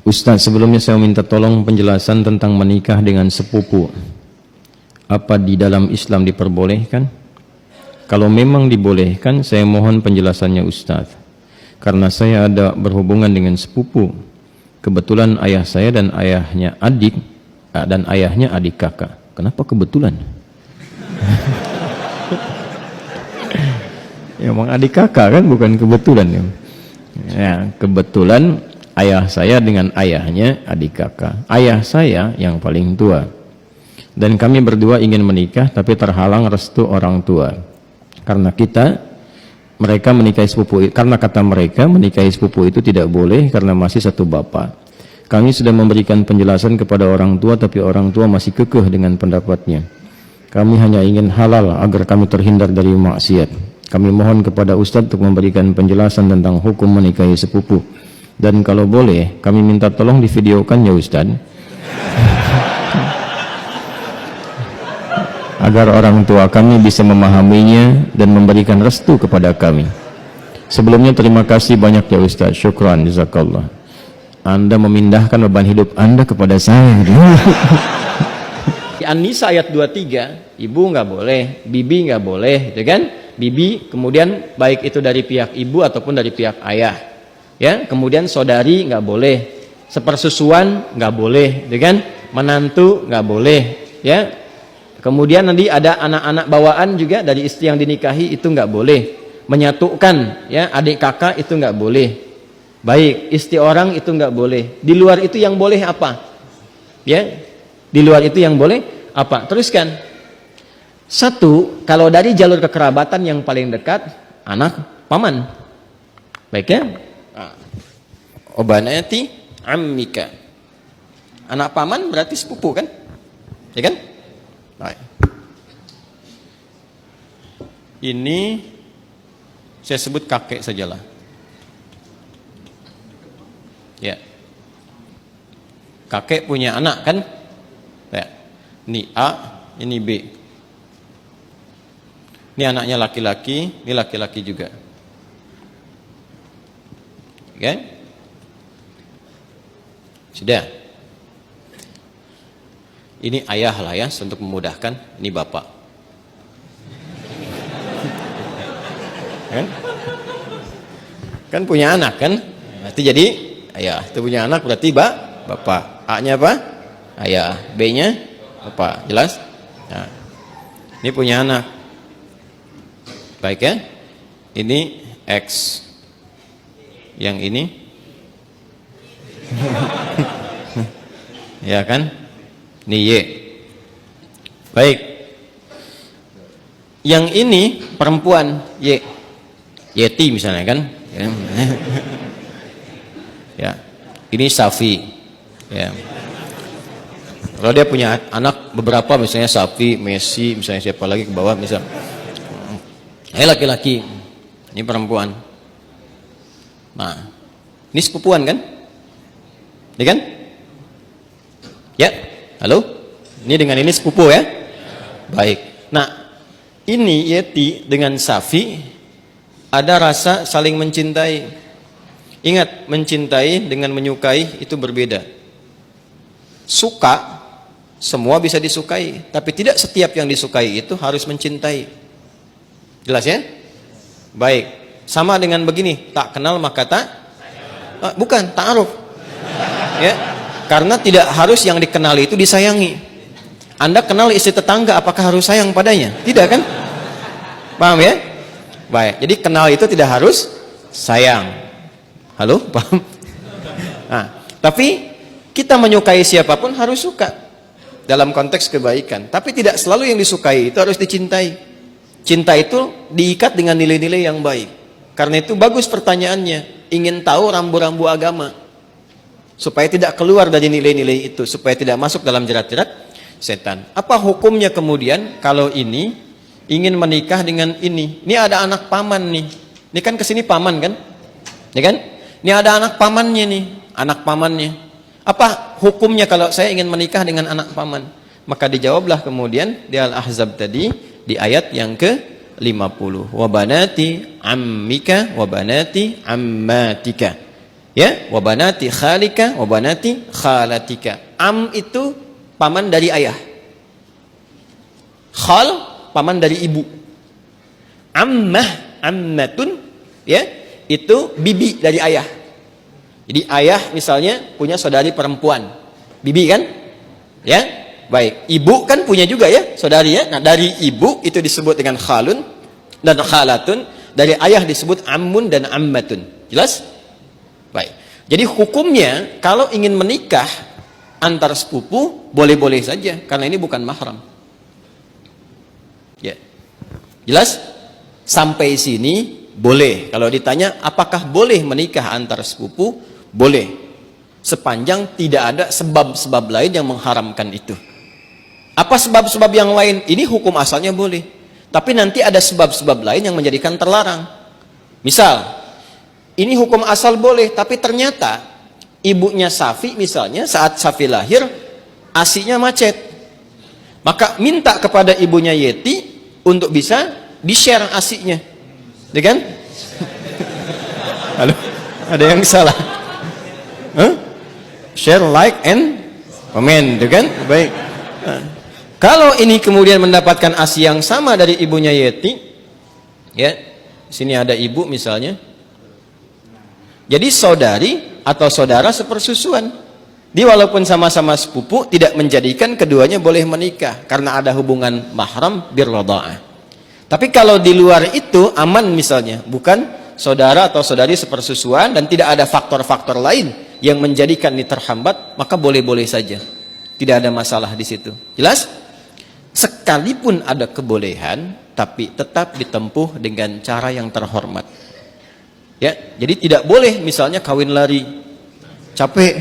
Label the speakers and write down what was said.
Speaker 1: Ustaz, sebelumnya saya minta tolong penjelasan tentang menikah dengan sepupu. Apa di dalam Islam diperbolehkan? Kalau memang dibolehkan, saya mohon penjelasannya Ustaz. Karena saya ada berhubungan dengan sepupu. Kebetulan ayah saya dan ayahnya adik, dan ayahnya adik kakak. Kenapa kebetulan? Ya, emang adik kakak kan, bukan kebetulan ya. Ya, kebetulan ayah saya dengan ayahnya adik kakak. Ayah saya yang paling tua. Dan kami berdua ingin menikah tapi terhalang restu orang tua. Karena mereka menikahi sepupu, karena kata mereka menikahi sepupu itu tidak boleh karena masih satu bapak. Kami sudah memberikan penjelasan kepada orang tua tapi orang tua masih kekeh dengan pendapatnya. Kami hanya ingin halal agar kami terhindar dari maksiat. Kami mohon kepada Ustadz untuk memberikan penjelasan tentang hukum menikahi sepupu. Dan kalau boleh, kami minta tolong divideokan ya Ustadz. Agar orang tua kami bisa memahaminya dan memberikan restu kepada kami. Sebelumnya terima kasih banyak ya Ustadz. Syukran, jazakallah. Anda memindahkan beban hidup Anda kepada saya.
Speaker 2: Di An-Nisa ayat 23, ibu nggak boleh, bibi nggak boleh, gitu kan? Bibi, kemudian baik itu dari pihak ibu ataupun dari pihak ayah, ya. Kemudian saudari nggak boleh, sepersusuan nggak boleh, gitu kan? Menantu nggak boleh, ya. Kemudian nanti ada anak-anak bawaan juga dari istri yang dinikahi itu nggak boleh. Menyatukan, ya, adik kakak itu nggak boleh. Baik, istri orang itu nggak boleh. Di luar itu yang boleh apa? Ya, di luar itu yang boleh apa? Teruskan. Satu, kalau dari jalur kekerabatan yang paling dekat, anak paman. Baik ya? Obanati ammika. Anak paman berarti sepupu kan? Ya kan? Baik. Ini saya sebut kakek sajalah. Ya. Kakek punya anak kan? Ya. Ini A, ini B. Ini anaknya laki-laki, ini laki-laki juga. Oke? Sudah. Ini ayah lah ya, untuk memudahkan. Ini bapak. Kan punya anak kan? Berarti jadi ayah. Itu punya anak berarti bapak. A-nya apa? Ayah. B-nya bapak. Jelas? Nah, ini punya anak. Baik ya, ini X, yang ini, ya kan, ini Y. Baik, yang ini perempuan Y, Yeti misalnya kan, ya, ini Safi, ya. Kalau dia punya anak beberapa, misalnya Safi, Messi, misalnya siapa lagi ke bawah, misalnya. Ini laki-laki, ini perempuan. Nah, ini sepupuan kan? Ya kan? Ya, halo? Ini dengan ini sepupu ya? Baik. Nah, ini Yeti dengan Safi ada rasa saling mencintai. Ingat, mencintai dengan menyukai itu berbeda. Suka, semua bisa disukai, tapi tidak setiap yang disukai itu harus mencintai. Jelas ya? Baik. Sama dengan begini, tak kenal maka tak bukan, ta'aruf. Ya. Karena tidak harus yang dikenali itu disayangi. Anda kenal istri tetangga, apakah harus sayang padanya? Tidak kan? Paham ya? Baik. Jadi kenal itu tidak harus sayang. Halo? Paham? Nah, tapi kita menyukai siapapun harus suka dalam konteks kebaikan. Tapi tidak selalu yang disukai itu harus dicintai. Cinta itu diikat dengan nilai-nilai yang baik. Karena itu bagus pertanyaannya. Ingin tahu rambu-rambu agama. Supaya tidak keluar dari nilai-nilai itu. Supaya tidak masuk dalam jerat-jerat setan. Apa hukumnya kemudian kalau ini ingin menikah dengan ini? Ini ada anak paman nih. Ini kan kesini paman kan? Ya kan? Ini ada anak pamannya nih. Anak pamannya. Apa hukumnya kalau saya ingin menikah dengan anak paman? Maka dijawablah kemudian di Al-Ahzab tadi. Di ayat yang ke-50. Wa banati ammika wa banati ammatika. Ya, wa banati khalika wa banati khalatika. Am itu paman dari ayah. Khal paman dari ibu. Ammah, ammatun, ya, itu bibi dari ayah. Jadi ayah misalnya punya saudari perempuan, bibi kan? Ya, baik. Ibu kan punya juga ya, saudari ya. Nah, dari ibu itu disebut dengan khalun dan khalatun, dari ayah disebut ammun dan ammatun. Jelas? Baik. Jadi hukumnya kalau ingin menikah antar sepupu boleh-boleh saja karena ini bukan mahram. Ya. Jelas? Sampai sini boleh. Kalau ditanya apakah boleh menikah antar sepupu? Boleh. Sepanjang tidak ada sebab-sebab lain yang mengharamkan itu. Apa sebab-sebab yang lain? Ini hukum asalnya boleh. Tapi nanti ada sebab-sebab lain yang menjadikan terlarang. Misal, ini hukum asal boleh, tapi ternyata ibunya Safi misalnya saat Safi lahir, ASI-nya macet. Maka minta kepada ibunya Yeti untuk bisa di-share ASI-nya. Ya kan? Halo? Ada yang salah? Huh? Share, like, and comment, kan? Baik. Nah, kalau ini kemudian mendapatkan ASI yang sama dari ibunya Yeti, ya, sini ada ibu misalnya. Jadi saudari atau saudara sepersusuan. Dia walaupun sama-sama sepupu tidak menjadikan keduanya boleh menikah karena ada hubungan mahram birradha'ah. Tapi kalau di luar itu aman misalnya, bukan saudara atau saudari sepersusuan dan tidak ada faktor-faktor lain yang menjadikan ini terhambat, maka boleh-boleh saja. Tidak ada masalah di situ. Jelas? Sekalipun ada kebolehan, tapi tetap ditempuh dengan cara yang terhormat. Ya, jadi tidak boleh misalnya kawin lari. Capek.